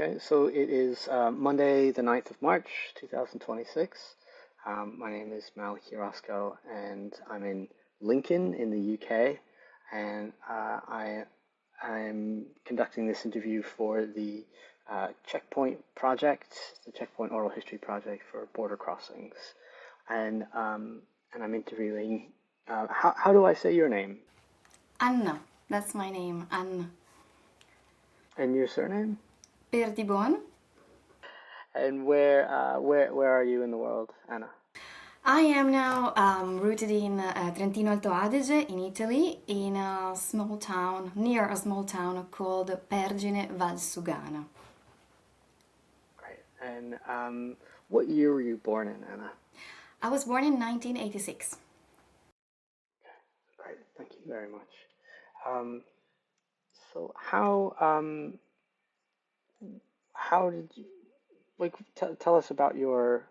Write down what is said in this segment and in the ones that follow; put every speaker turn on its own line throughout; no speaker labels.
Okay, so it is Monday, the 9th of March, 2026. My name is Mal Hirosco, and I'm in Lincoln in the UK, and I'm conducting this interview for the Checkpoint project, the Checkpoint Oral History project for border crossings, and I'm interviewing. How do I say your name
Anna, that's my name, Anna
and your surname?
Perdibon.
And where are you in the world, Anna?
I am now rooted in Trentino Alto Adige in Italy, in a small town, near a small town called Pergine Valsugana.
Great. And what year were you born in, Anna?
I was born in 1986.
Great. Thank you very much. Um, so how did you like tell us about your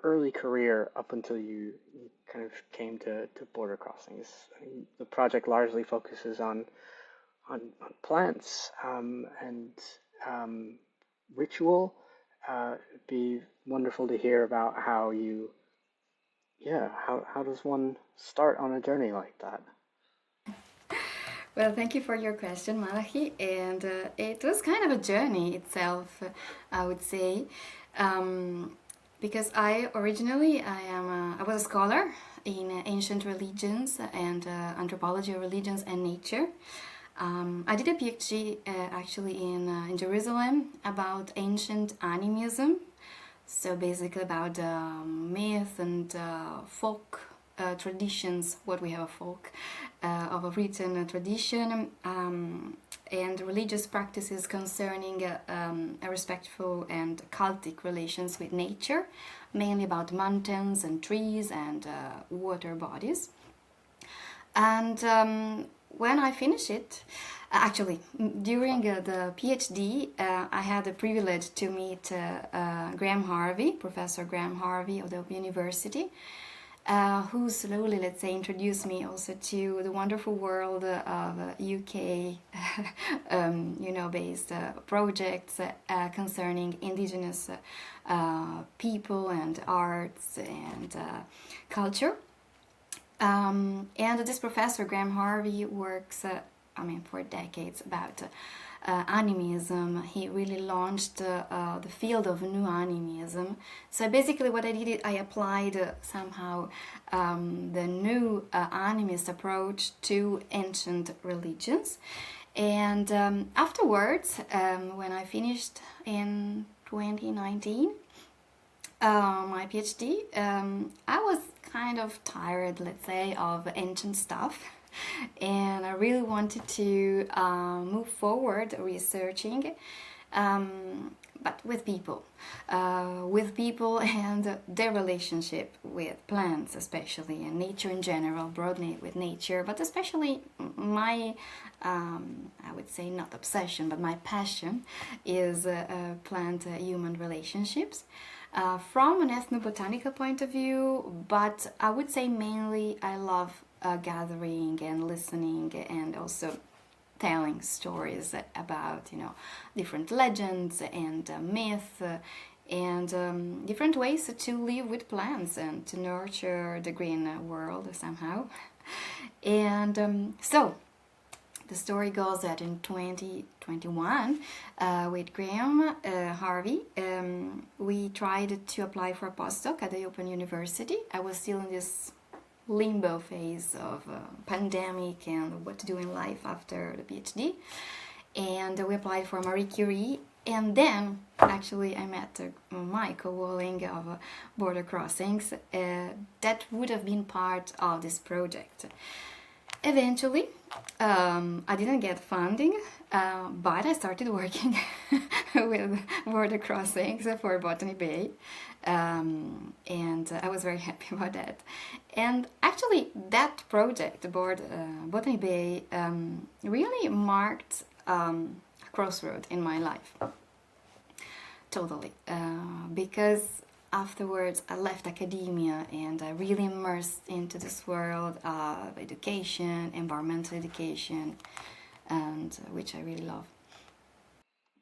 early career up until you kind of came to border crossings. I mean, the project largely focuses on plants and um, ritual. It'd be wonderful to hear about how how does one start on a journey like that?
Well, thank you for your question, Malachi. And it was kind of a journey itself, I would say, um, because I was a scholar in ancient religions and anthropology of religions and nature. I did a PhD actually in Jerusalem about ancient animism, so basically about myth and folk traditions, what we have a folk of a written tradition, and religious practices concerning a respectful and cultic relations with nature, mainly about mountains and trees and water bodies. And when I finished it, actually, during the PhD, I had the privilege to meet Graham Harvey, Professor Graham Harvey of the University, who slowly, let's say, introduced me also to the wonderful world of UK, based projects concerning indigenous people and arts and culture. And this professor, Graham Harvey, works, for decades about animism. He really launched the field of new animism. So basically what I did is I applied somehow the new animist approach to ancient religions. And afterwards, when I finished in 2019, my PhD, I was kind of tired, let's say, of ancient stuff, and I really wanted to move forward researching, but with people and their relationship with plants, especially, and nature in general, broadly with nature, but especially my, I would say not obsession, but my passion is plant-human relationships. From an ethnobotanical point of view, but I would say mainly I love gathering and listening and also telling stories about different legends and myths and different ways to live with plants and to nurture the green world somehow. And so the story goes that in 2021, with Graham Harvey, we tried to apply for a postdoc at the Open University. I was still in this limbo phase of pandemic and what to do in life after the PhD. And we applied for Marie Curie. And then, actually, I met my co-walling of border crossings that would have been part of this project. Eventually, I didn't get funding, but I started working with border crossings for Botany Bay, and I was very happy about that. And actually, that project, Botany Bay, really marked a crossroad in my life. Totally, because afterwards I left academia and I really immersed into this world of education, environmental education, and which I really love.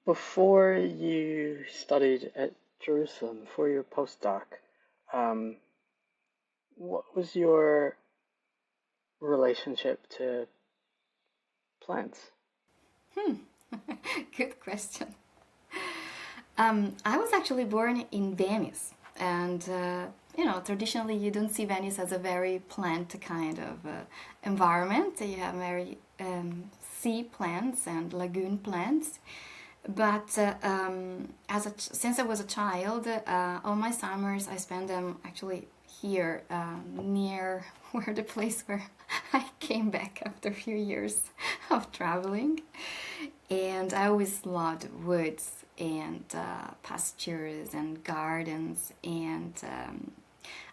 Before you studied at Jerusalem for your postdoc, um, what was your relationship to plants?
Good question. I was actually born in Venice, and traditionally you don't see Venice as a very plant kind of environment. You have very sea plants and lagoon plants. But since I was a child, all my summers I spent them actually here near where the place where I came back after a few years of traveling. And I always loved woods and pastures and gardens. And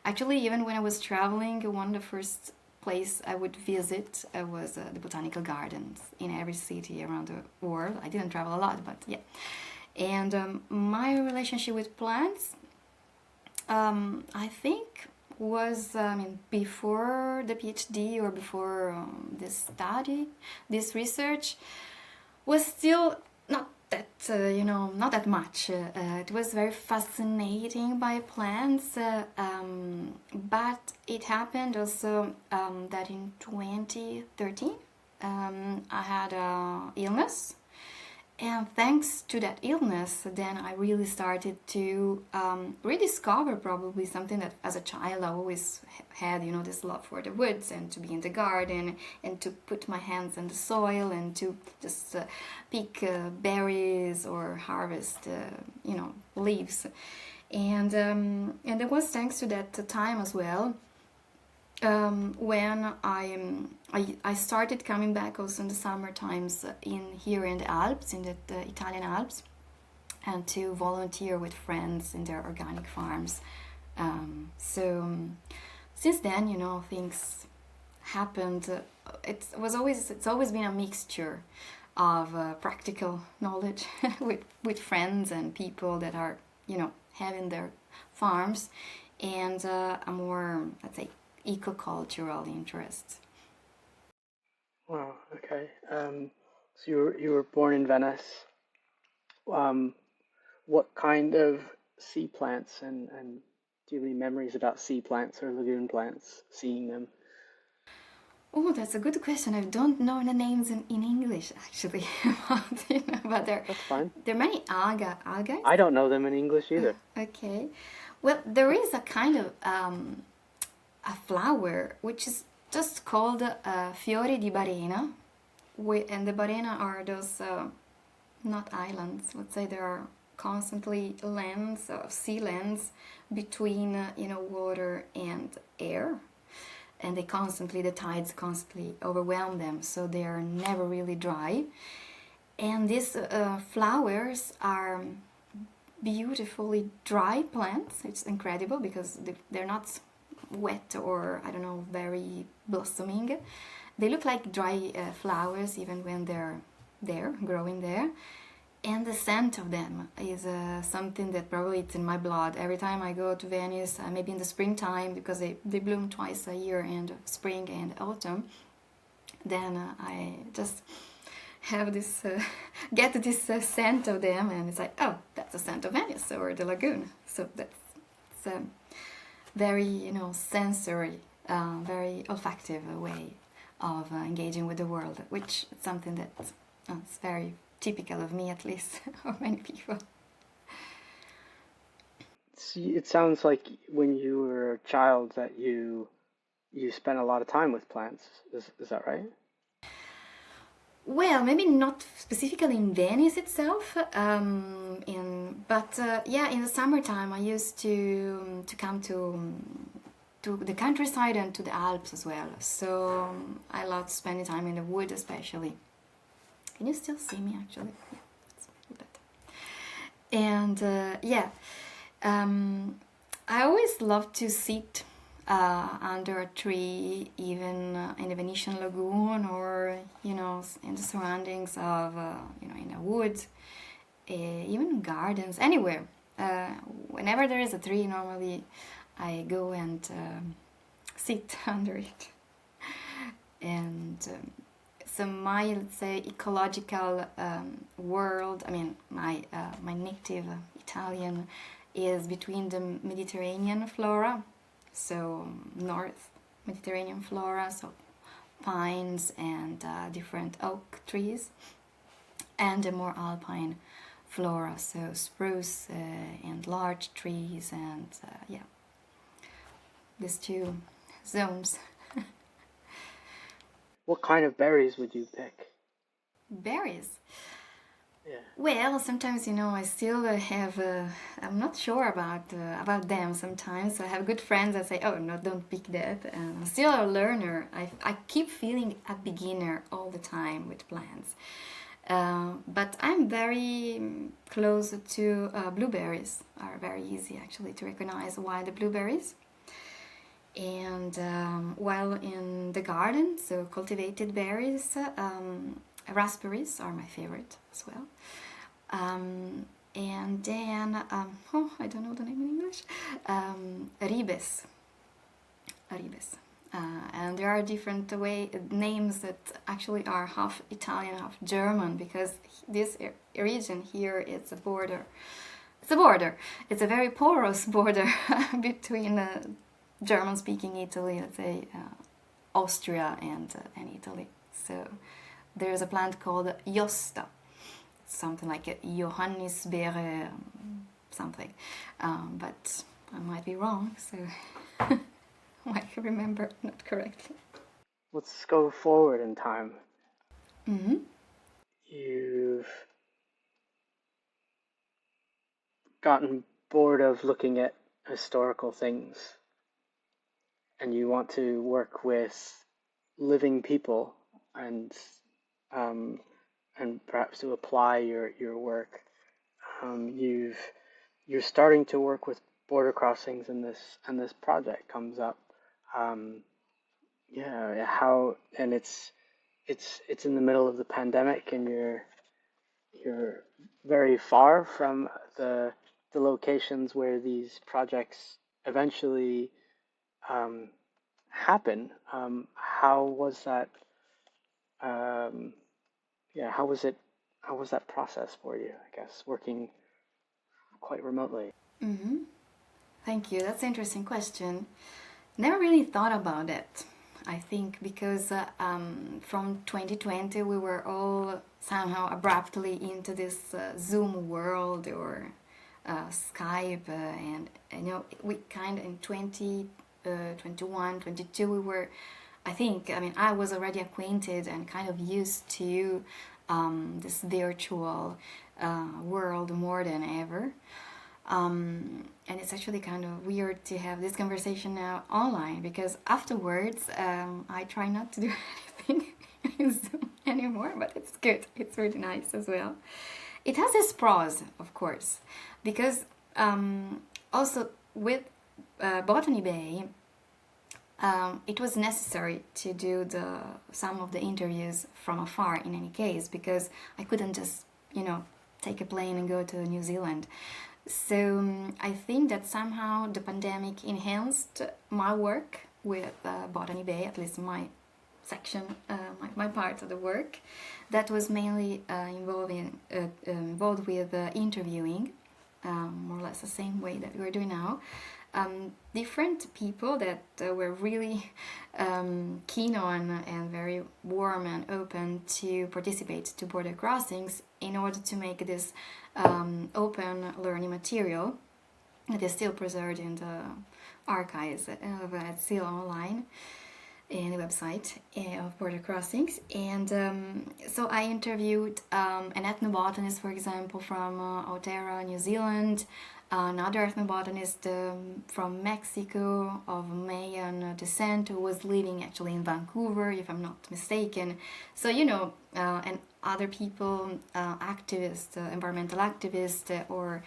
actually, even when I was traveling, one of the first place I would visit was the botanical gardens in every city around the world. I didn't travel a lot, but yeah. And my relationship with plants, I think, was before the PhD or before this study, this research, was still not that not that much. It was very fascinating by plants, but it happened also that in 2013 I had a illness, and thanks to that illness, then I really started to rediscover probably something that as a child I always had, this love for the woods and to be in the garden and to put my hands in the soil and to just pick berries or harvest, leaves. And it was thanks to that time as well when I started coming back also in the summer times here in the Alps, in the Italian Alps, and to volunteer with friends in their organic farms. So since then, things happened. It's always been a mixture of practical knowledge with friends and people that are having their farms, and a more, let's say, ecocultural interest.
Wow, okay. So you were born in Venice. Um, what kind of sea plants and do you have any memories about sea plants or lagoon plants, seeing them?
Oh, that's a good question. I don't know the names in English actually, but
That's fine.
there are many algae.
I don't know them in English either.
Okay, well, there is a kind of a flower which is just called fiori di barena, and the barena are those not islands. Let's say there are constantly lands, sea lands between water and air, and the tides constantly overwhelm them, so they are never really dry. And these flowers are beautifully dry plants. It's incredible because they're not wet or I don't know, very blossoming. They look like dry flowers even when they're there, growing there. And the scent of them is something that probably it's in my blood. Every time I go to Venice, maybe in the springtime, because they bloom twice a year, in spring and autumn, then I just have this, get this scent of them, and it's like, oh, that's the scent of Venice or the lagoon. So that's very, sensory, very olfactive way of engaging with the world, which is something that is very typical of me, at least, or many people.
It sounds like when you were a child that you spent a lot of time with plants. Is that right?
Well, maybe not specifically in Venice itself, but yeah, in the summertime I used to come to the countryside and to the Alps as well. So I loved spending time in the wood, especially. Can you still see me? Actually, yeah, that's a little better. And yeah, I always loved to sit under a tree, even in the Venetian lagoon, or in the surroundings of in a wood, even gardens, anywhere. Whenever there is a tree, normally I go and sit under it. And so my, let's say, ecological world, I mean, my native Italian is between the Mediterranean flora, so North Mediterranean flora, so pines and different oak trees, and the more alpine flora, so spruce and large trees, and yeah, these two zones.
What kind of berries would you pick?
Berries.
Yeah.
Well, sometimes, I still have. I'm not sure about them. Sometimes I have good friends that say, "Oh no, don't pick that." I'm still a learner. I keep feeling a beginner all the time with plants. But I'm very close to blueberries. Are very easy actually to recognize wild blueberries. And while in the garden, so cultivated berries, raspberries are my favorite as well. And then, I don't know the name in English, ribes. Ribes. And there are different names that actually are half Italian, half German, because this region here, it's a border. It's a very porous border between German-speaking Italy, let's say Austria and Italy. So there's a plant called Josta, something like a Johannisbeere, something, but I might be wrong, so I might remember not correctly.
Let's go forward in time.
Mm-hmm.
You've gotten bored of looking at historical things, and you want to work with living people and um, perhaps to apply your work. You're starting to work with border crossings, and this project comes up. Um, yeah, how and it's in the middle of the pandemic, and you're very far from the locations where these projects eventually um, happen. How was that? Um, yeah, how was it? How was that process for you? I guess working quite remotely.
Mm-hmm. Thank you. That's an interesting question. Never really thought about it. I think because from 2020 we were all somehow abruptly into this Zoom world or Skype, and we kind of in 2021, 22 we were. I mean, I was already acquainted and kind of used to this virtual world more than ever. And it's actually kind of weird to have this conversation now online, because afterwards I try not to do anything in Zoom anymore, but it's good. It's really nice as well. It has its pros, of course, because also with Botany Bay, it was necessary to do some of the interviews from afar in any case, because I couldn't just take a plane and go to New Zealand. So I think that somehow the pandemic enhanced my work with Botany Bay, at least my section, my part of the work, that was mainly involved with interviewing, more or less the same way that we're doing now. Different people that were really keen on and very warm and open to participate to border crossings in order to make this open learning material that is still preserved in the archives it's still online in the website of border crossings. And so I interviewed an ethnobotanist, for example, from Aotearoa, New Zealand, another ethnobotanist from Mexico of Mayan descent, who was living actually in Vancouver, if I'm not mistaken. So and other people, activists, environmental activists, or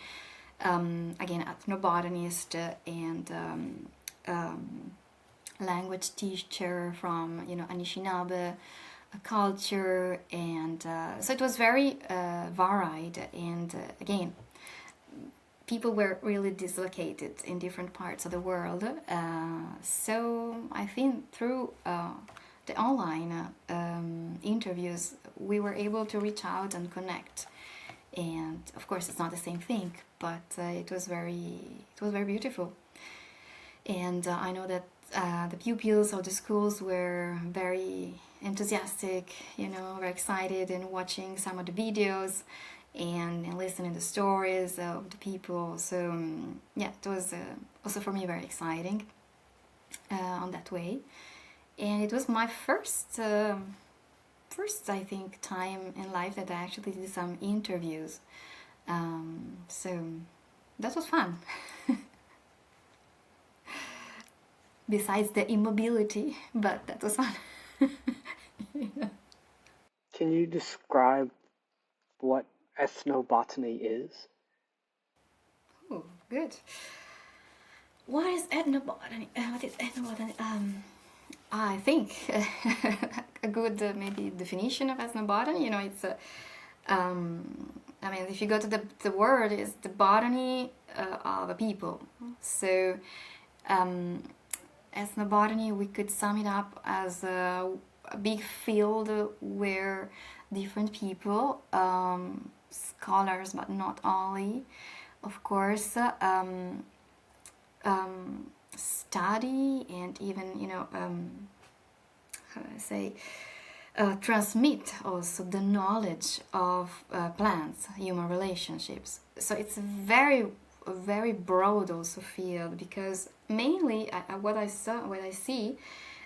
again ethnobotanist and language teacher from Anishinaabe culture, and so it was very varied, and again people were really dislocated in different parts of the world. So I think through the online interviews, we were able to reach out and connect. And of course, it's not the same thing, but it was very beautiful. And I know that the pupils of the schools were very enthusiastic, very excited in watching some of the videos and listening to the stories of the people. So yeah, it was also for me very exciting on that way. And it was my first I think time in life that I actually did some interviews. So that was fun. Besides the immobility, but that was fun. Yeah.
Can you describe what ethnobotany is?
Oh, good. What is ethnobotany? What is ethnobotany? I think a good maybe definition of ethnobotany. It's a. I mean, if you go to the word, is the botany of a people. So, ethnobotany, we could sum it up as a big field where different people, scholars, but not only, of course, study and even, how do I say, transmit also the knowledge of plants, human relationships. So it's a very broad also field, because mainly what I see,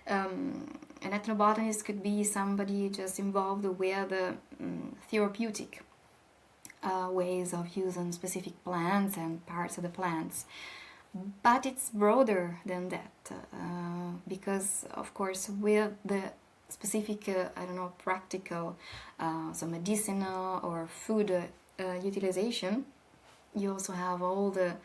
an ethnobotanist could be somebody just involved with therapeutic ways of using specific plants and parts of the plants. But it's broader than that, because of course with the specific, practical, so medicinal or food utilization, you also have all the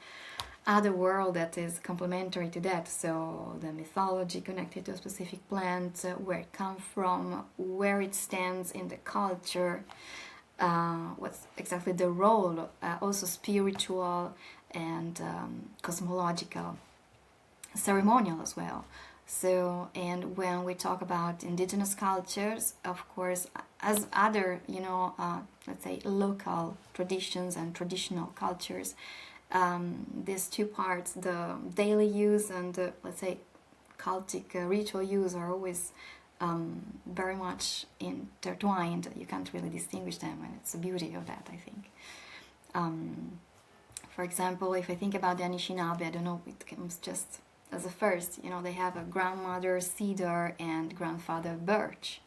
other world that is complementary to that. So the mythology connected to a specific plant, where it comes from, where it stands in the culture, what's exactly the role, also spiritual and cosmological, ceremonial as well. So, and when we talk about indigenous cultures, of course, as other, let's say local traditions and traditional cultures, these two parts, the daily use and the, let's say, cultic ritual use, are always very much intertwined. You can't really distinguish them, and it's the beauty of that, I think. For example, if I think about the Anishinaabe, I don't know, it comes just as a first, they have a grandmother cedar and grandfather birch,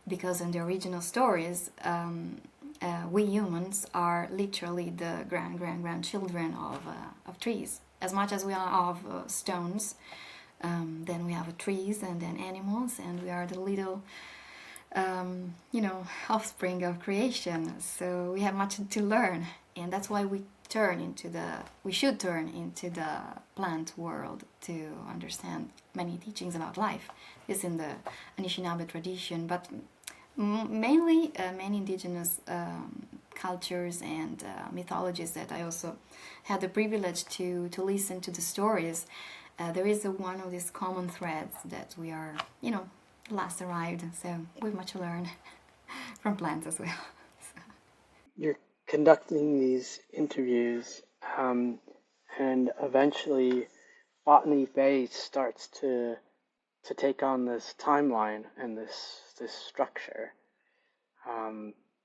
because in the original stories, we humans are literally the grandchildren of trees, as much as we are of stones. Then we have trees, and then animals, and we are the little offspring of creation. So we have much to learn, and that's why we should turn into the plant world to understand many teachings about life. This in the Anishinaabe tradition, but mainly many indigenous cultures and mythologies that I also had the privilege to listen to the stories. There is one of these common threads that we are, last arrived, so we have much to learn from plants as well.
You're conducting these interviews, and eventually Botany Bay starts to take on this timeline and this structure,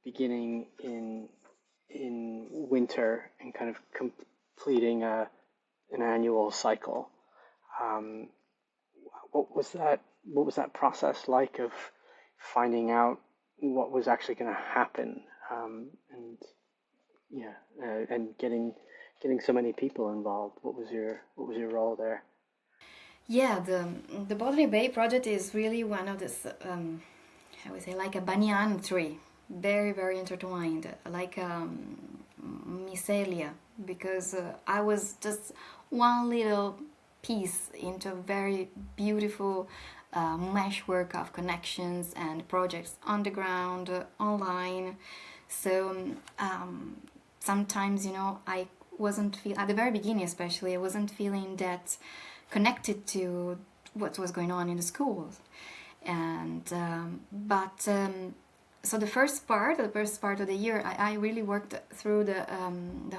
beginning in winter and kind of completing an annual cycle. What was that process like of finding out what was actually going to happen, and getting so many people involved? What was your role there?
Yeah, the Botany Bay project is really one of this, I would say, like a banyan tree, very very intertwined, like mycelia, because I was just one little piece into a very beautiful meshwork of connections and projects on the ground, online. So sometimes, I wasn't at the very beginning, especially, I wasn't feeling that connected to what was going on in the schools. And so the first part of the year, I really worked through the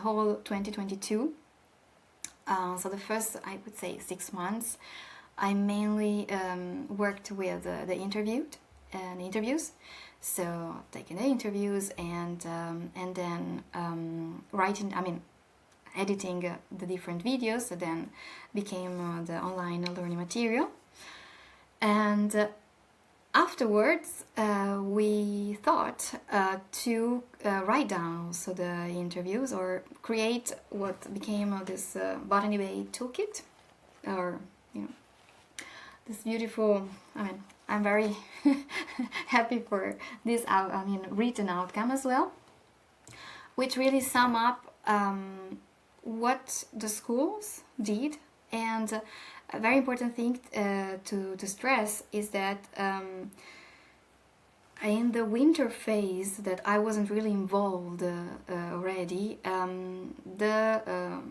whole 2022. So the first, I would say, 6 months, I mainly worked with the interviews. So taking the interviews and then writing, editing the different videos that then became the online learning material. And afterwards, we thought to write down also the interviews or create what became this Botany Bay toolkit, or this beautiful. I'm very happy for this written outcome as well, which really sum up what the schools did. And a very important thing to stress is that in the winter phase that I wasn't really involved already, the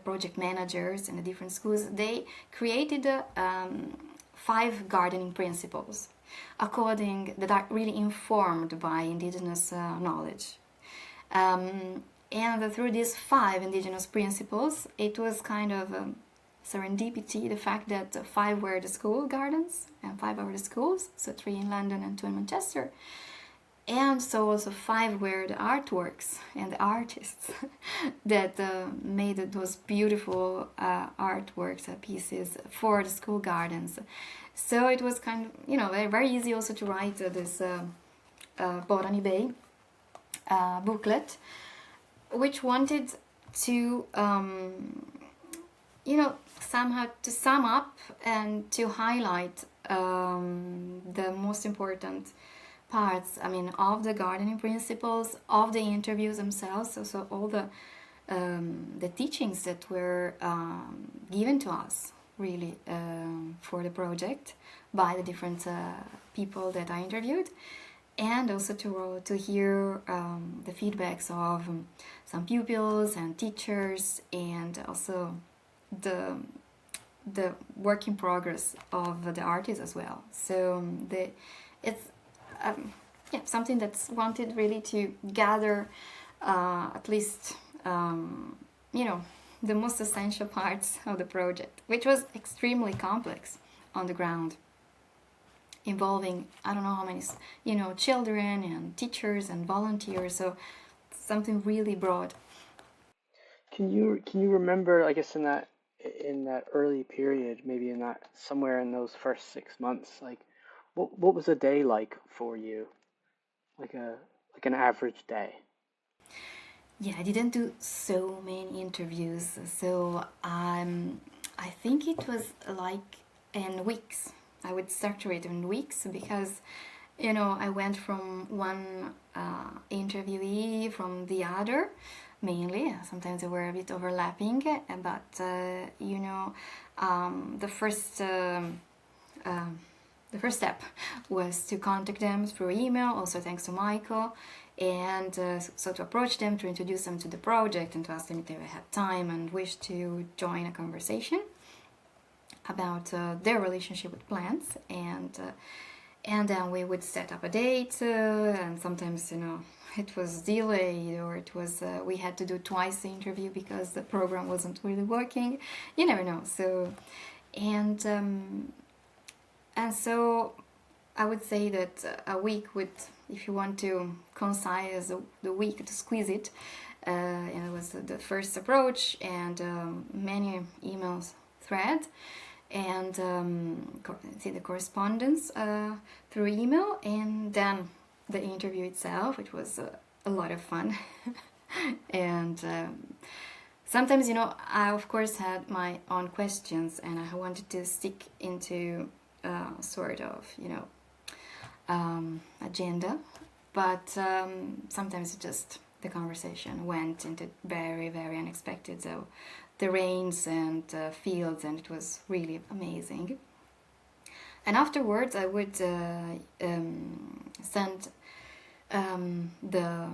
project managers in the different schools, they created 5 gardening principles that are really informed by indigenous knowledge. And through these 5 indigenous principles, it was kind of serendipity, the fact that 5 were the school gardens and 5 were the schools, so 3 in London and 2 in Manchester. And so also 5 were the artworks and the artists that made those beautiful artworks, pieces for the school gardens. So it was kind of, very easy also to write this Botany Bay booklet, which wanted to, somehow to sum up and to highlight the most important parts, of the gardening principles, of the interviews themselves, also all the teachings that were given to us, really, for the project by the different people that I interviewed, and also to hear the feedbacks of some pupils and teachers, and also the work in progress of the artists as well. So it's something that's wanted really to gather at least the most essential parts of the project, which was extremely complex on the ground, involving I don't know how many children and teachers and volunteers. So something really broad.
Can you remember, I guess, in that early period, maybe in that somewhere in those first 6 months, like what was a day like for you, like an average day?
Yeah, I didn't do so many interviews, so I think it was like in weeks. I would structure it in weeks because I went from one interviewee from the other, mainly. Sometimes they were a bit overlapping, but the first step was to contact them through email, also thanks to Michael, and so to approach them, to introduce them to the project, and to ask them if they had time and wish to join a conversation about their relationship with plants, and then we would set up a date, and sometimes it was delayed, or it was we had to do twice the interview because the program wasn't really working. You never know. So and so I would say that a week would, if you want to concise the week, to squeeze it, and it was the first approach and many emails thread, and see the correspondence through email, and then the interview itself, which was a lot of fun. And sometimes I of course had my own questions, and I wanted to stick into sort of agenda, but sometimes just the conversation went into very, very unexpected terrains and fields, and it was really amazing. And afterwards I would send the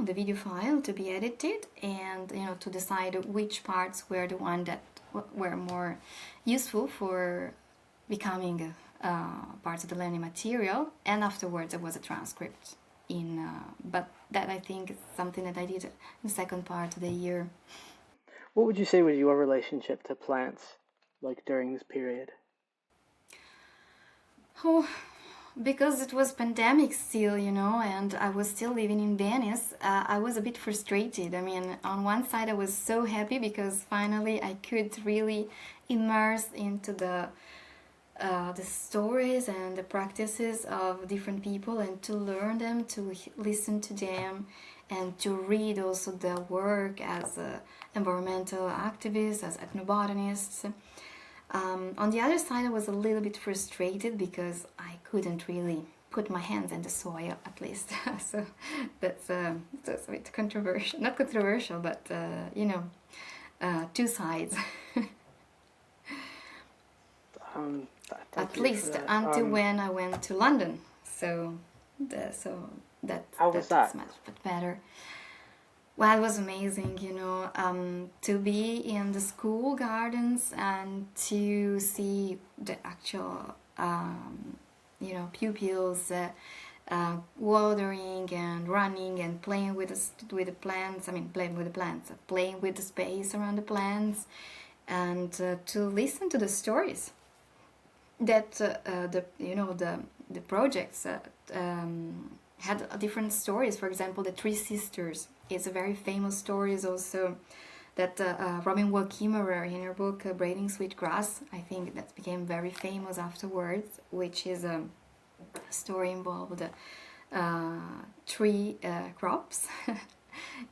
video file to be edited, and to decide which parts were the one that were more useful for becoming parts of the learning material, and afterwards there was a transcript but that I think is something that I did in the second part of the year.
What would you say was your relationship to plants, like during this period?
Oh, because it was pandemic still, and I was still living in Venice, I was a bit frustrated. I mean, on one side I was so happy because finally I could really immerse into the stories and the practices of different people, and to learn them, to listen to them, and to read also their work as environmental activists, as ethnobotanists. On the other side, I was a little bit frustrated because I couldn't really put my hands in the soil, at least. So that's a bit controversial. Not controversial, but two sides.
Thank
At
you for
least
that.
until when I went to London. So
How was
that's
that?
much better. Well, it was amazing, to be in the school gardens and to see the actual, pupils watering and running and playing with the plants. I mean, playing with the plants, playing with the space around the plants, and to listen to the stories that the projects had different stories. For example, the Three Sisters is a very famous story. Is also that Robin Wall Kimmerer in her book Braiding Sweet Grass. I think that became very famous afterwards, which is a story involved tree crops.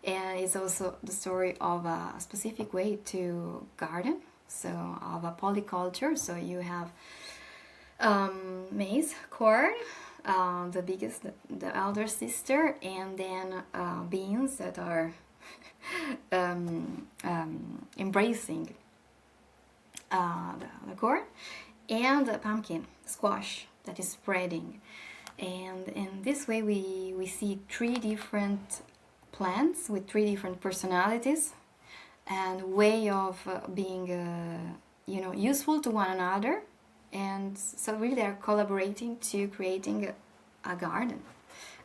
And it's also the story of a specific way to garden, so of a polyculture. So you have maize, corn, the biggest, the elder sister, and then beans that are embracing the corn, and a pumpkin, squash that is spreading. And in this way, we see three different plants with three different personalities and way of being useful to one another. And so really they're collaborating to creating a garden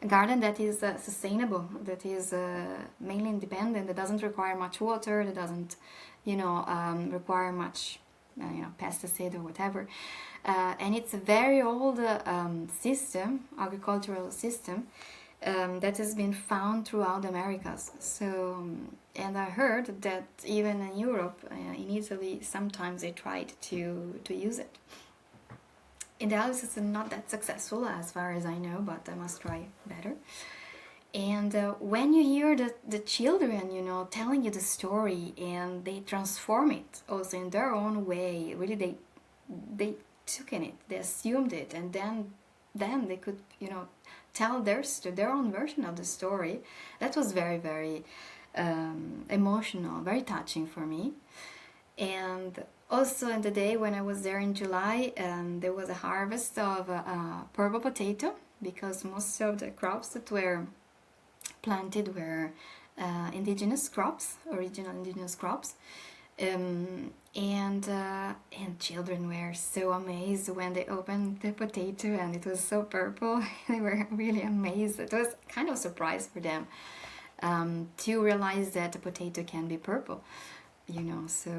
that is sustainable, that is mainly independent, that doesn't require much water, that doesn't require much pesticide or whatever. And it's a very old agricultural system, that has been found throughout the Americas. So, and I heard that even in Europe, in Italy, sometimes they tried to use it. In the Alps, it's not that successful as far as I know, but I must try better. And when you hear the children, telling you the story, and they transform it also in their own way, really they took in it, they assumed it, and then they could, tell their own version of the story. That was very, very emotional, very touching for me. And also in the day when I was there in July, there was a harvest of purple potato, because most of the crops that were planted were indigenous crops, original indigenous crops. And children were so amazed when they opened the potato and it was so purple. They were really amazed. It was kind of a surprise for them to realize that a potato can be purple, so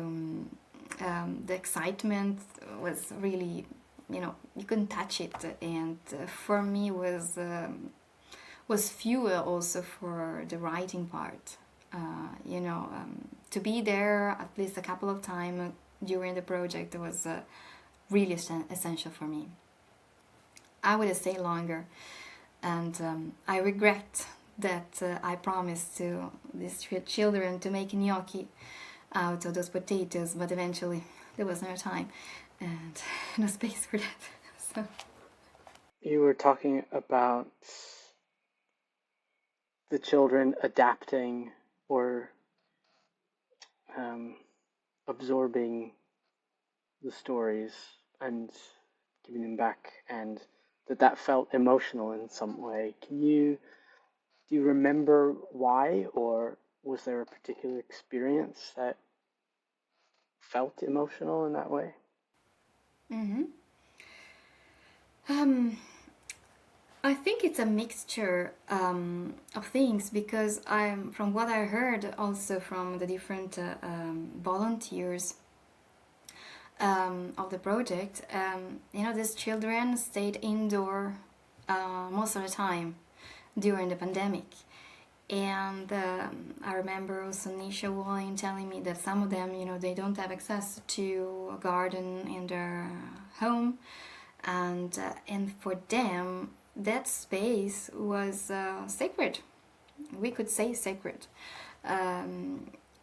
the excitement was really, you couldn't touch it. And for me was fuel also for the writing part. To be there at least a couple of times during the project was really essential for me. I would have stayed longer, and I regret that I promised to these children to make gnocchi out of those potatoes, but eventually there was no time and no space for that. So
You were talking about the children adapting or absorbing the stories and giving them back, and that felt emotional in some way. Do you remember why, or was there a particular experience that felt emotional in that way?
mm-hmm. Um, I think it's a mixture of things, because from what I heard also from the different volunteers of the project, these children stayed indoor most of the time during the pandemic. And I remember also Nisha Walling telling me that some of them, they don't have access to a garden in their home, and for them that space was sacred. We could say sacred.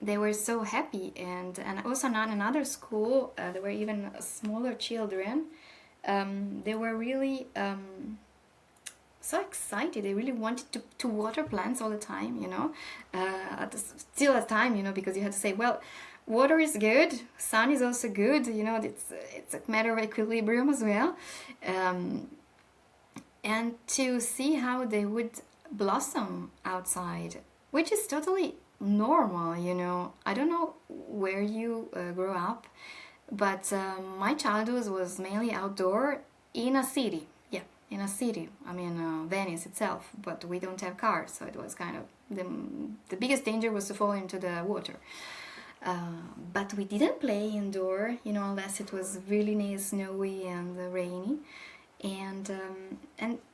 They were so happy, and also not another school. There were even smaller children. They were really so excited. They really wanted to water plants all the time, still at time, because you had to say, well, water is good, sun is also good, it's a matter of equilibrium as well. And to see how they would blossom outside, which is totally normal. I don't know where you grew up, but my childhood was mainly outdoor in a city. Yeah, in a city. I mean, Venice itself, but we don't have cars, so it was kind of the biggest danger was to fall into the water. But we didn't play indoor, unless it was really snowy and rainy. And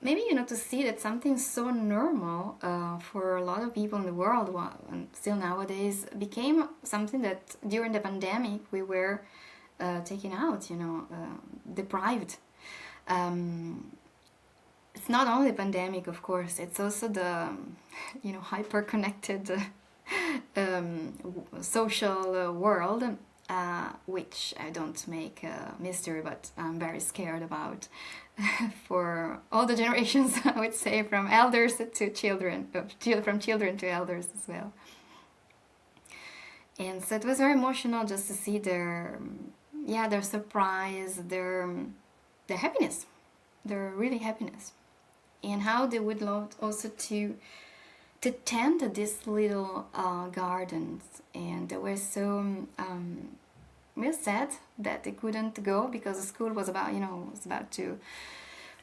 maybe to see that something so normal for a lot of people in the world, and still nowadays, became something that during the pandemic we were taken out, deprived. It's not only the pandemic, of course, it's also the hyper connected social world, which I don't make a mystery, but I'm very scared about for all the generations, I would say, from elders to children, from children to elders as well. And so it was very emotional just to see their surprise, their happiness, their really happiness, and how they would love also to tend these little gardens. And they were so real sad that they couldn't go, because the school was about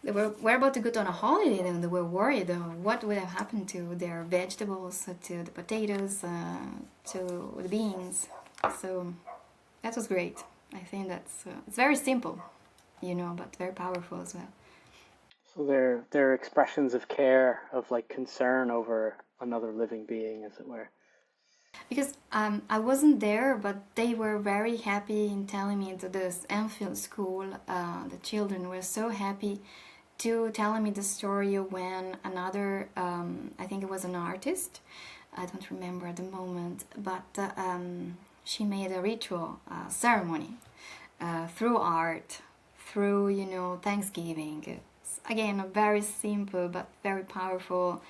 they were about to go on a holiday, and they were worried what would have happened to their vegetables, to the potatoes, to the beans. So that was great. I think that's it's very simple, but very powerful as well.
So they're expressions of care, of like concern over another living being, as it were.
Because I wasn't there, but they were very happy in telling me to this Enfield school. The children were so happy to telling me the story when another, I think it was an artist, I don't remember at the moment, but she made a ritual ceremony through art, through Thanksgiving. It's, again, a very simple but very powerful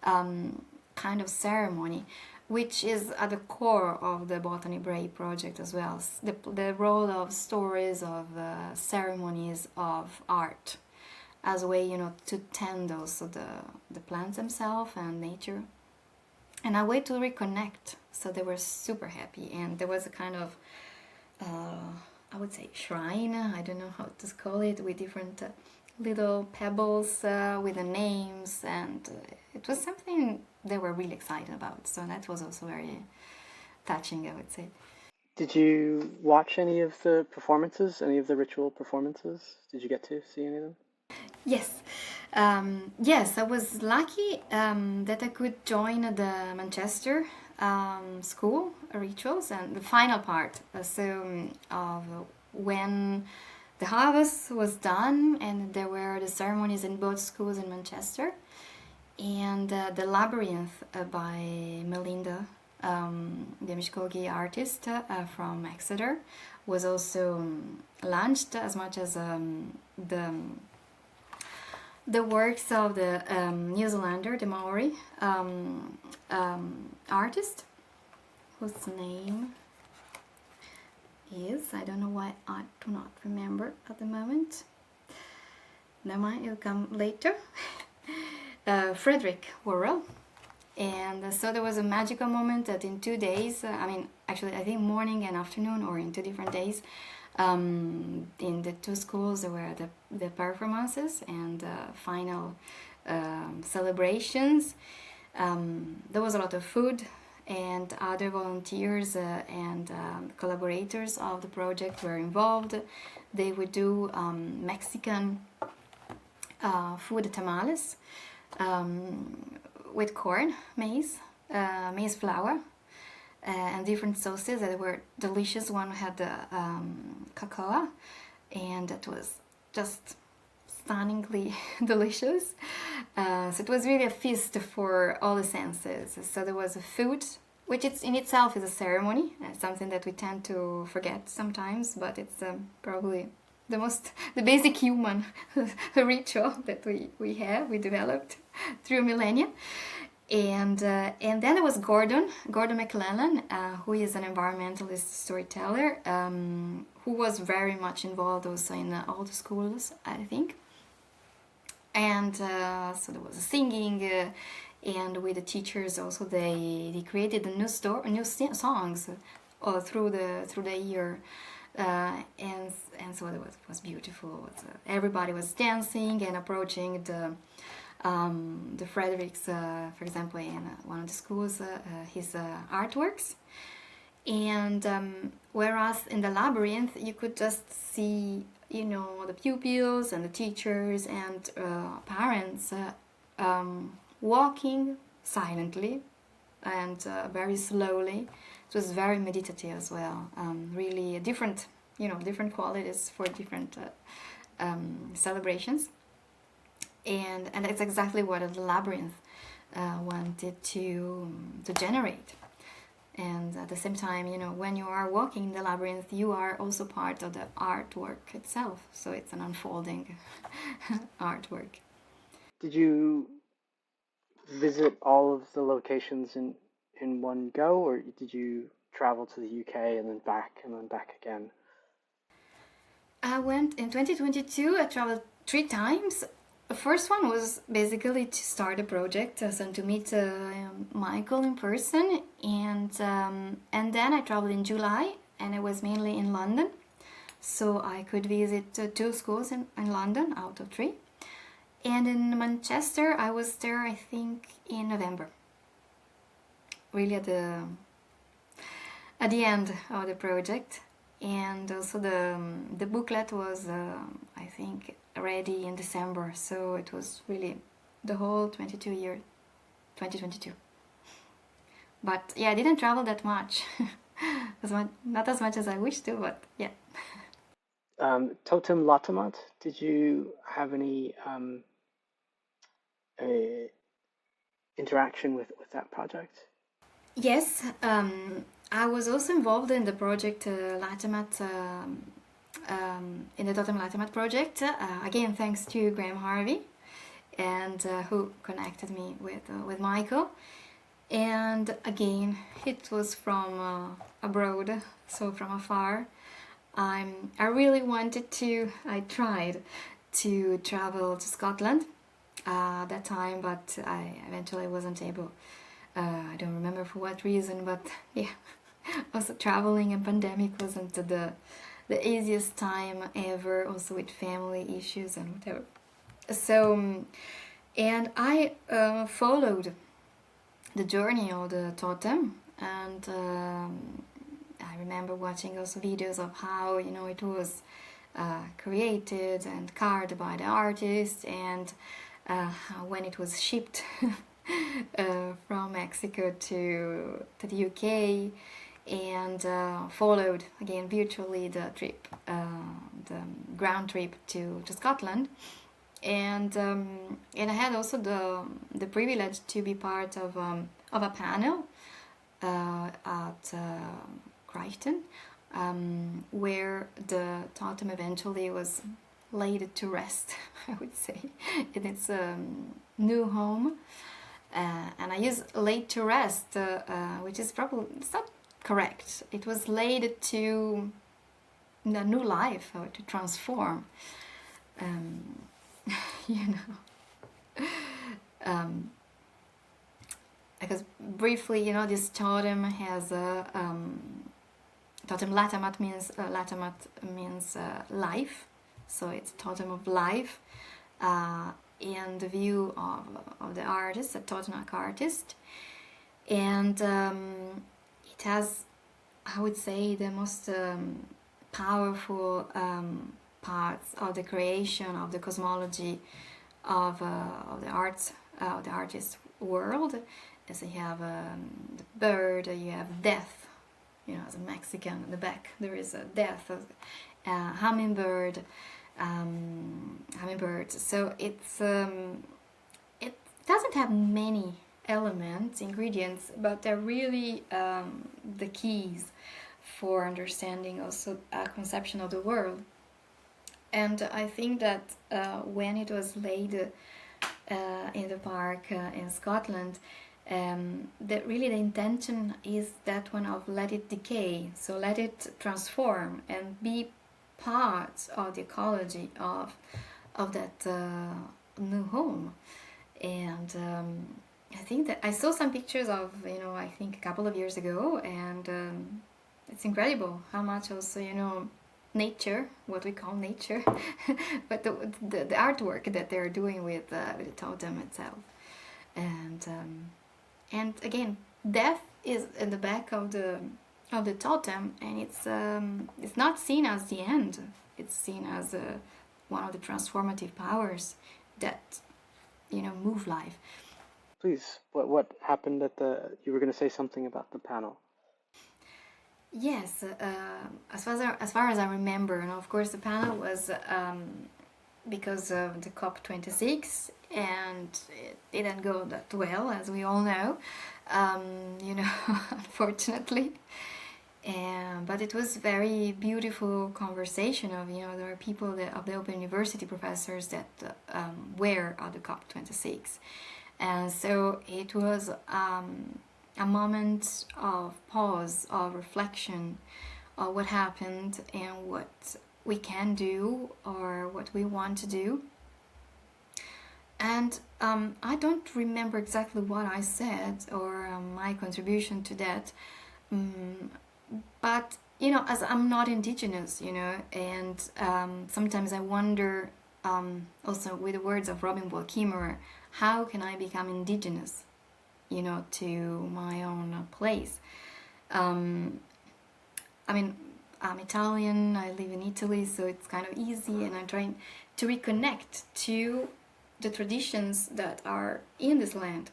kind of ceremony, which is at the core of the BOTANY BAY project as well. The role of stories, of ceremonies, of art, as a way, to tend also the plants themselves and nature, and a way to reconnect. So they were super happy, and there was a kind of, I would say, shrine, I don't know how to call it, with different little pebbles with the names, and it was something they were really excited about. So that was also very touching, I would say.
Did you watch any of the performances, any of the ritual performances? Did you get to see any of them?
Yes, yes, I was lucky that I could join the Manchester school rituals and the final part. Of when the harvest was done, and there were the ceremonies in both schools in Manchester, and the labyrinth by Melinda, the Mishkogi artist from Exeter, was also launched, as much as the works of the New Zealander, the Maori artist, whose name is, I don't know why I do not remember at the moment. Never mind, it'll come later. Frederick Worrell. And so there was a magical moment that in 2 days, actually I think morning and afternoon, or in 2 different days, in the two schools there were the performances and final celebrations. There was a lot of food, and other volunteers and collaborators of the project were involved. They would do Mexican food tamales with corn, maize flour, and different sauces that were delicious. One had cocoa, and it was just stunningly delicious. So it was really a feast for all the senses. So there was a food, which it's in itself is a ceremony, something that we tend to forget sometimes, but it's probably the basic human ritual that we developed through millennia. And then there was Gordon McClellan, who is an environmentalist storyteller, who was very much involved also in all the schools, I think. And so there was singing, and with the teachers also they created new songs through the year, and so it was beautiful. Everybody was dancing and approaching the Fredericks, for example, in one of the schools, his artworks. And whereas in the labyrinth you could just see, the pupils and the teachers and parents walking silently and very slowly. It was very meditative as well. Really different qualities for different celebrations. And that's exactly what the labyrinth wanted to generate. And at the same time, when you are walking in the labyrinth, you are also part of the artwork itself. So it's an unfolding artwork.
Did you visit all of the locations in one go, or did you travel to the UK and then back again?
I went in 2022. I traveled 3 times. The first one was basically to start a project, so to meet Michael in person, and then I traveled in July, and it was mainly in London, so I could visit 2 schools in London out of 3. And in Manchester, I was there, I think, in November. Really at the end of the project, and also the booklet was, I think, ready in December. So it was really the whole 2022. But yeah, I didn't travel that much, not as much as I wished to, but yeah.
TOTEM LATAMAT, did you have any interaction with that project?
Yes, I was also involved in the project LATAMAT, in the TOTEM LATAMAT project, again thanks to Graham Harvey, and who connected me with Michael. And again, it was from abroad, so from afar. I really wanted to, I tried to travel to Scotland that time, but I eventually wasn't able. I don't remember for what reason, but yeah, also traveling and pandemic wasn't the easiest time ever, also with family issues and whatever. So, and I followed the journey of the totem, and I remember watching also videos of how it was created and carved by the artist, and when it was shipped from Mexico to the UK, and followed again virtually the trip, the ground trip to Scotland, and I had also the privilege to be part of a panel at Crichton, where the totem eventually was laid to rest, I would say, in its new home. And I use laid to rest, which is probably, it's not correct. It was laid to a new life, or to transform, you know. because briefly, this totem has a totem LATAMAT means life, so it's totem of life, in the view of the artist, a totem artist, and it has, I would say, the most powerful parts of the creation of the cosmology of the artist world. As you have the bird, you have death. As a Mexican, in the back there is a death, hummingbird. So it doesn't have many elements, ingredients, but they're really the keys for understanding also a conception of the world. And I think that when it was laid in the park in Scotland, that really the intention is that one of let it decay, so let it transform and be part of the ecology of that new home. And I think that I saw some pictures of, I think a couple of years ago, and it's incredible how much also, nature, what we call nature, but the artwork that they're doing with the totem itself. And again, death is in the back of the totem, and it's not seen as the end. It's seen as one of the transformative powers that move life.
Please, what happened at you were going to say something about the panel.
Yes, as far as I remember, and of course the panel was because of the COP26, and it didn't go that well, as we all know, unfortunately. But it was very beautiful conversation of, there are people of the Open University professors that were at the COP26. And so it was a moment of pause, of reflection of what happened and what we can do or what we want to do. And I don't remember exactly what I said or my contribution to that, but as I'm not indigenous, and sometimes I wonder, also with the words of Robin Wall Kimmerer, how can I become indigenous, to my own place? I'm Italian, I live in Italy, so it's kind of easy, and I'm trying to reconnect to the traditions that are in this land.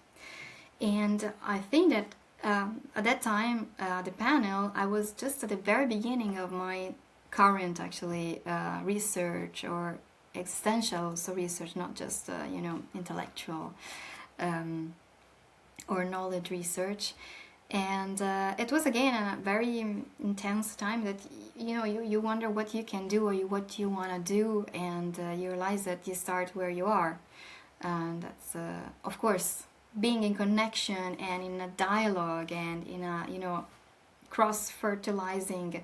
And I think that at that time, the panel, I was just at the very beginning of my current, actually, research or existential research, not just, intellectual or knowledge research. And it was, again, a very intense time that, you wonder what you can do or what you want to do, and you realize that you start where you are. And that's, of course, being in connection and in a dialogue and in a, cross-fertilizing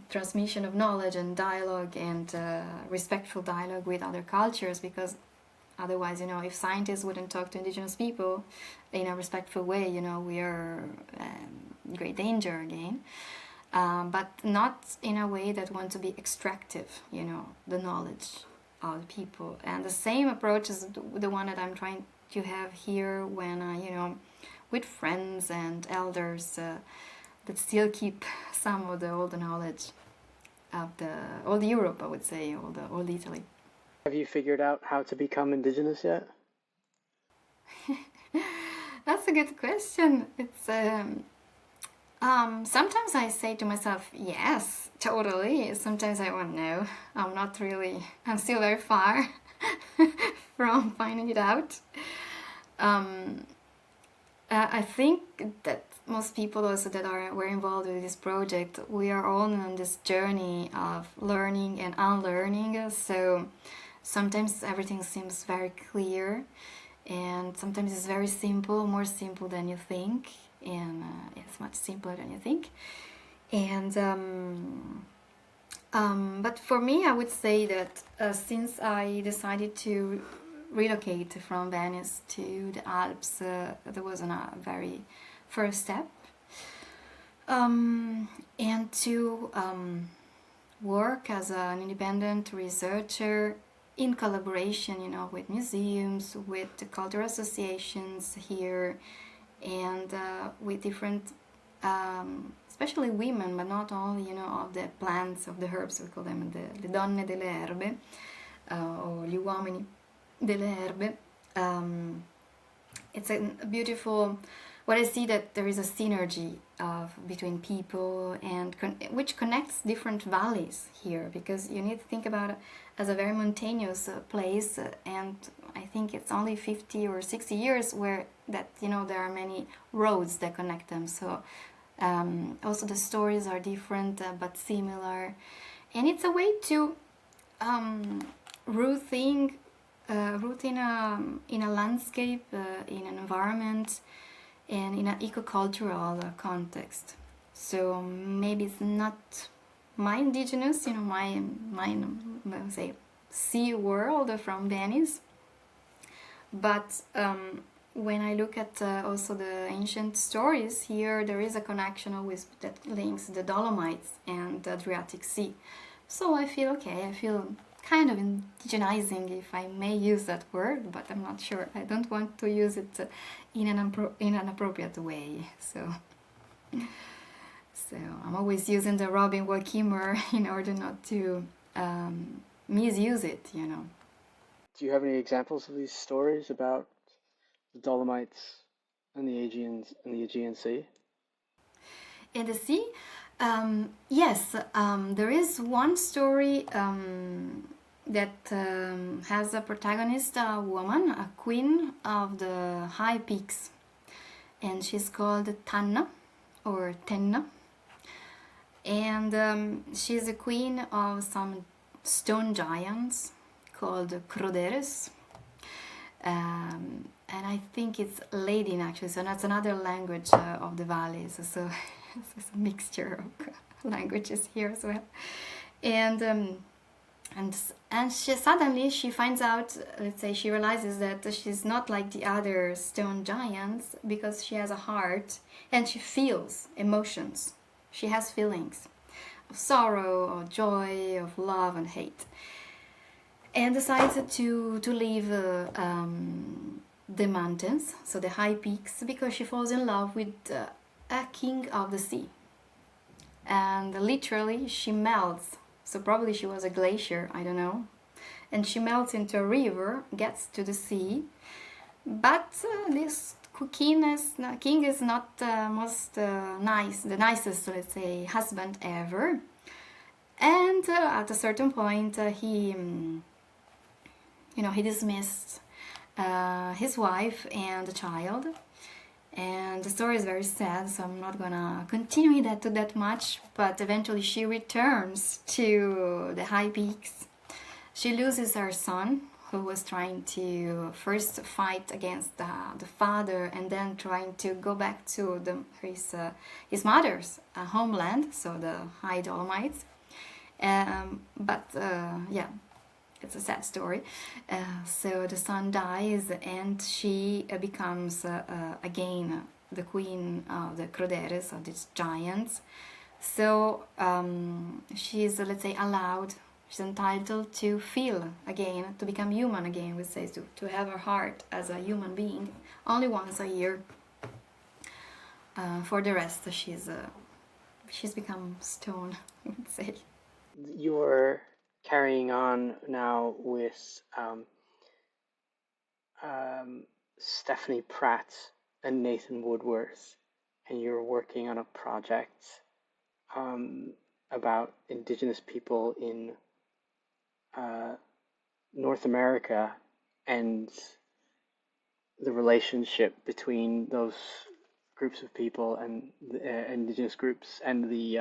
transmission of knowledge and dialogue and respectful dialogue with other cultures, because otherwise, if scientists wouldn't talk to indigenous people in a respectful way, we are in great danger again. But not in a way that want to be extractive, the knowledge of the people. And the same approach is the one that I'm trying to have here when, with friends and elders that still keep some of the old knowledge of the old Europe, I would say, old Italy.
Have you figured out how to become indigenous yet?
That's a good question. It's sometimes I say to myself, yes, totally. Sometimes I won't know. I'm not really. I'm still very far from finding it out. I think that most people also that were involved with this project, we are all on this journey of learning and unlearning. So sometimes everything seems very clear, and sometimes it's very simple, more simple than you think, and it's much simpler than you think. And but for me, I would say that since I decided to relocate from Venice to the Alps, that was a very first step. And to work as an independent researcher in collaboration, with museums, with the cultural associations here, and with different, especially women, but not only, of the plants, of the herbs, we call them le donne delle erbe, or gli uomini delle erbe. It's a beautiful, what I see, that there is a synergy between people, and which connects different valleys here, because you need to think about it as a very mountainous place, and I think it's only 50 or 60 years where that, there are many roads that connect them. So also the stories are different, but similar, and it's a way to root in a landscape, in an environment, and in an eco-cultural context. So maybe it's not my indigenous, my say, sea world from Venice, but when I look at also the ancient stories here, there is a connection always that links the Dolomites and the Adriatic Sea. So I feel okay, I feel kind of indigenizing, if I may use that word, but I'm not sure. I don't want to use it in an appropriate way. So I'm always using the Robin Waukeemer in order not to misuse it,
Do you have any examples of these stories about the Dolomites and the Aegean Sea?
In the sea? Yes, there is one story that has a protagonist, a woman, a queen of the high peaks, and she's called Tanna, or Tenna, and she's a queen of some stone giants called Croderes, and I think it's Ladin actually, so that's another language of the valleys, so it's a mixture of languages here as well. And she suddenly finds out, let's say she realizes that she's not like the other stone giants, because she has a heart and she feels emotions. She has feelings of sorrow, of joy, of love and hate, and decides to leave the mountains, so the high peaks, because she falls in love with a king of the sea, and literally she melts. So probably she was a glacier, I don't know, and she melts into a river, gets to the sea, but this king is not most the nicest, let's say, husband ever, and at a certain point he dismissed his wife and the child. And the story is very sad, so I'm not gonna continue that much, but eventually she returns to the high peaks. She loses her son, who was trying to first fight against the father, and then trying to go back to his mother's homeland, so the high Dolomites. It's a sad story. So the son dies, and she becomes again the queen of the Croderes, of these giants. So she's, let's say, allowed, she's entitled to feel again, to become human again, we say, to have her heart as a human being, only once a year. For the rest, she's become stone, I would say.
You're carrying on now with Stephanie Pratt and Nathan Woodworth, and you're working on a project about Indigenous people in North America and the relationship between those groups of people and the Indigenous groups and the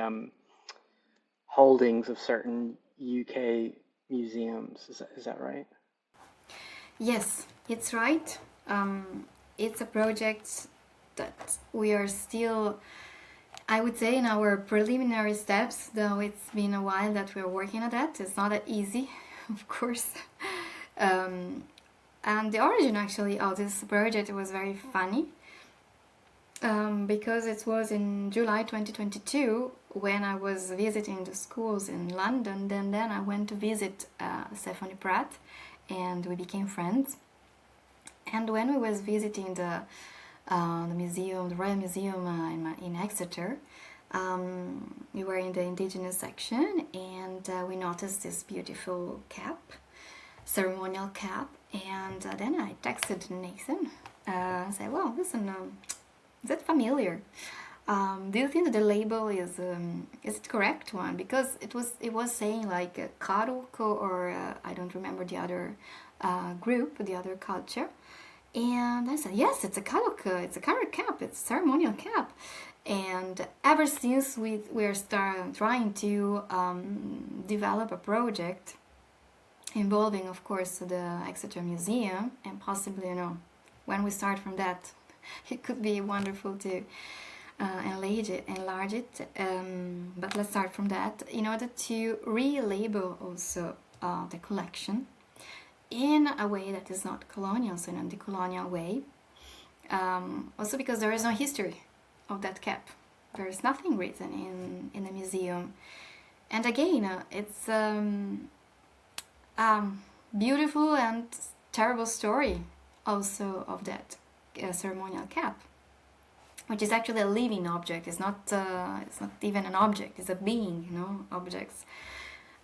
holdings of certain UK museums. Is that right?
Yes, it's right. It's a project that we are still, I would say, in our preliminary steps, though it's been a while that we're working on that. It's not that easy, of course. And the origin actually of this project was very funny, because it was in July 2022 when I was visiting the schools in London. Then I went to visit Stephanie Pratt, and we became friends. And when we was visiting the museum, the Royal Museum in Exeter, we were in the Indigenous section, and we noticed this beautiful cap, ceremonial cap. And then I texted Nathan, said, "Well, listen, is that familiar? Do you think that the label is it correct one? Because it was saying like Karuko, or I don't remember the other group, the other culture." And I said, "Yes, it's a Karuko, it's a carrot cap, it's a ceremonial cap." And ever since we're trying to develop a project involving, of course, the Exeter Museum, and possibly, when we start from that, it could be wonderful to enlarge it. But let's start from that in order to relabel also the collection in a way that is not colonial, so in a decolonial way. Also because there is no history of that cap. There is nothing written in the museum. And again, it's beautiful and terrible story also of that ceremonial cap, which is actually a living object. It's not even an object, it's a being. Objects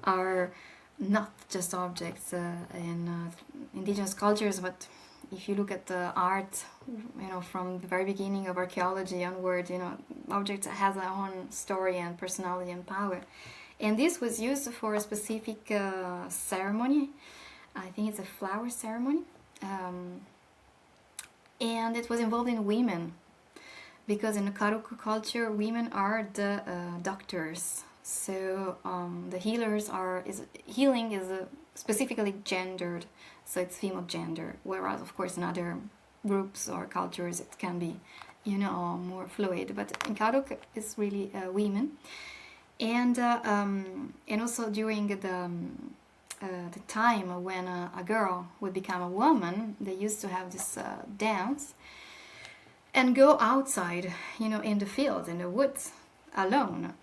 are not just objects in indigenous cultures, but if you look at the art, from the very beginning of archaeology onward, objects has their own story and personality and power. And this was used for a specific ceremony. I think it's a flower ceremony. And it was involving women, because in the Karuku culture, women are the doctors. So the healing is specifically gendered, so it's female gender. Whereas, of course, in other groups or cultures, it can be, more fluid. But in Karuk, it's really women. And also during the time when a girl would become a woman, they used to have this dance and go outside, in the fields, in the woods, alone.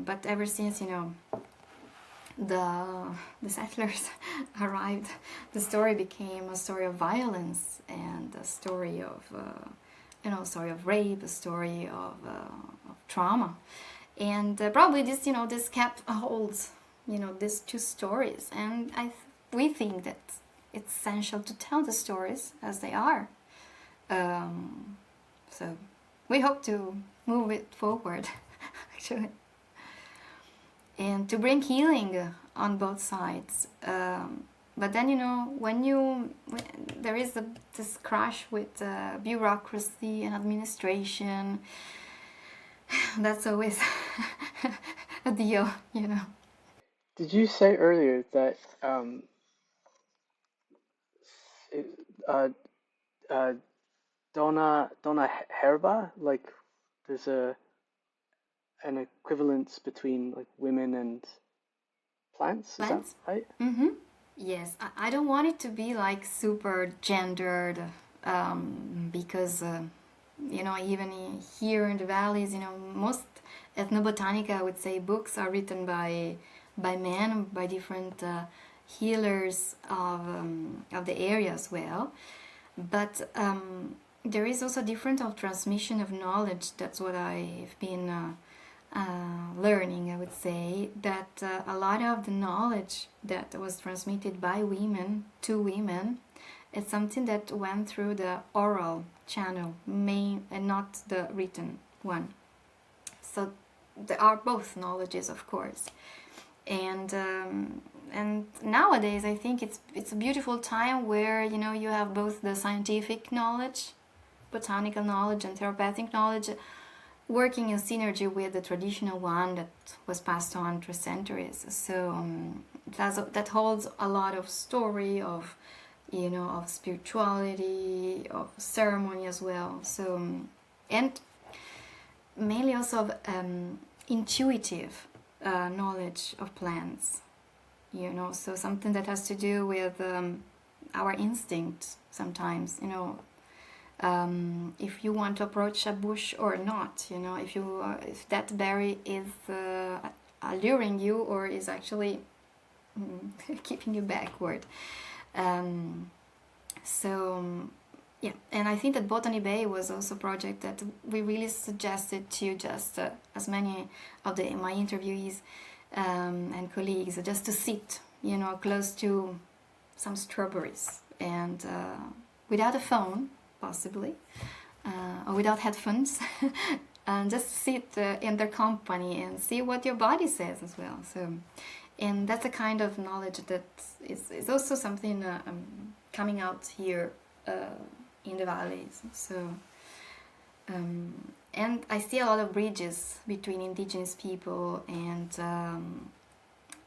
But ever since, the settlers arrived, the story became a story of violence and a story of, story of rape, a story of trauma. And probably this, this cap holds, these two stories. And we think that it's essential to tell the stories as they are. So we hope to move it forward, actually, and to bring healing on both sides. But then, when there is this crash with bureaucracy and administration, that's always a deal,
Did you say earlier that it, uh, Donna Herba, like there's an equivalence between like women and plants? Is that
Plants?
right?
Mm-hmm. Yes, I don't want it to be like super gendered, because even here in the valleys, most ethnobotanica, I would say, books are written by men, by different healers of the area as well. But there is also different of transmission of knowledge. That's what I've been learning, I would say, that a lot of the knowledge that was transmitted by women to women, it's something that went through the oral channel, and not the written one. So there are both knowledges, of course. And nowadays I think it's a beautiful time where you have both the scientific knowledge, botanical knowledge, and therapeutic knowledge working in synergy with the traditional one that was passed on through centuries. So that holds a lot of story of of spirituality, of ceremony as well. So and mainly also of intuitive knowledge of plants. So something that has to do with our instinct sometimes, if you want to approach a bush or not, if that berry is alluring you or is actually keeping you backward. Yeah, and I think that Botany Bay was also a project that we really suggested to just as many of my interviewees and colleagues, just to sit, close to some strawberries and without a phone, possibly, or without headphones, and just sit in their company and see what your body says as well. So, and that's a kind of knowledge that is also something coming out here in the valleys. So, and I see a lot of bridges between indigenous people and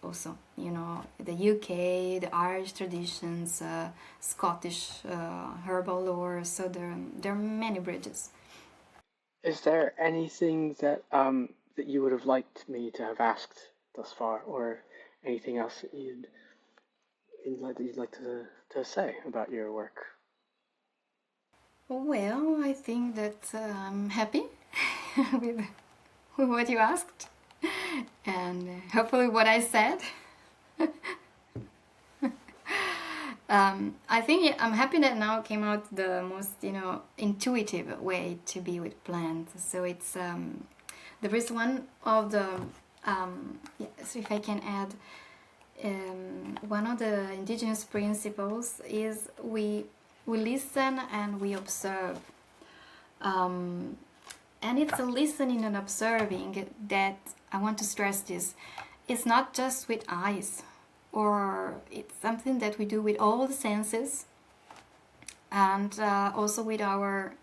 also, the UK, the Irish traditions, Scottish herbal lore. So there are many bridges.
Is there anything that that you would have liked me to have asked thus far, or anything else that you'd like to say about your work?
Well, I think that I'm happy with what you asked, and hopefully what I said. I think I'm happy that now came out the most, intuitive way to be with plants. So it's there is one of the so if I can add, one of the indigenous principles is we listen and we observe. And it's a listening and observing that I want to stress this. It's not just with eyes, or it's something that we do with all the senses, and also with our,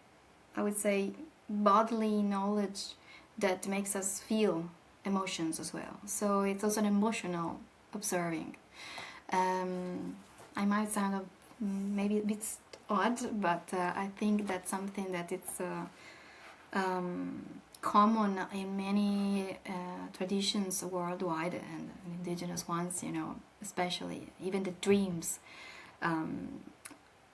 I would say, bodily knowledge that makes us feel emotions as well. So it's also an emotional observing. I might sound maybe a bit odd, but I think that's something that it's common in many traditions worldwide, and indigenous ones, especially. Even the dreams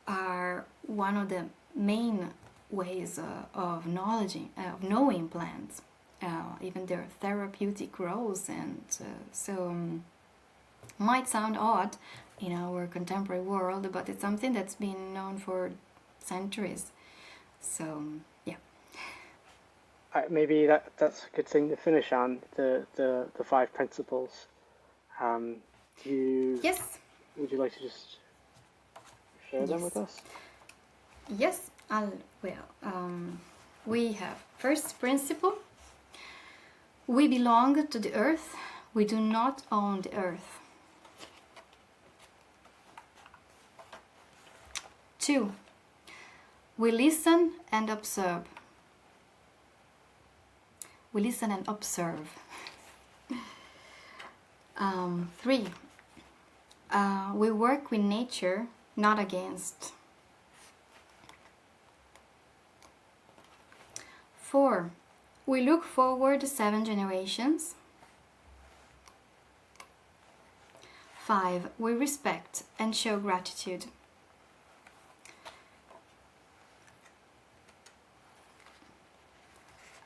are one of the main ways of knowing plants, even their therapeutic roles. And might sound odd in our contemporary world, but it's something that's been known for centuries. So yeah.
Maybe that's a good thing to finish on, the 5 principles.
Yes.
Would you like to just share them with us?
Yes, we have first principle: we belong to the earth, we do not own the earth. 2, we listen and observe. We listen and observe. 3, we work with nature, not against. 4, we look forward 7 generations. 5, we respect and show gratitude.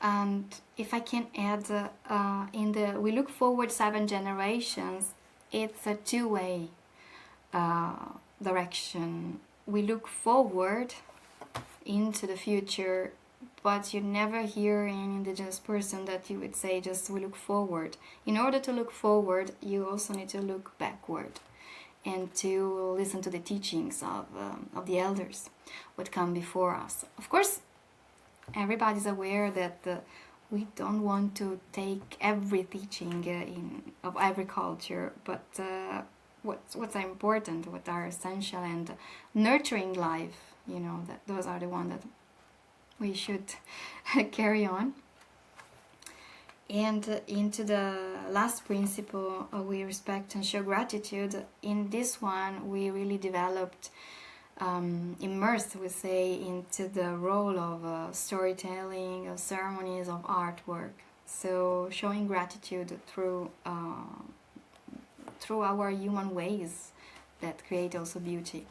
And if I can add, we look forward 7 generations, it's a two-way direction. We look forward into the future, but you never hear an indigenous person that you would say just we look forward. In order to look forward, you also need to look backward and to listen to the teachings of the elders, what come before us. Of course, everybody's aware that we don't want to take every teaching of every culture, but what's important, what are essential and nurturing life, that those are the ones that we should carry on. And into the last principle, we respect and show gratitude. In this one, we really developed, immersed, we say, into the role of storytelling, of ceremonies, of artwork. So showing gratitude through our human ways that create also beauty.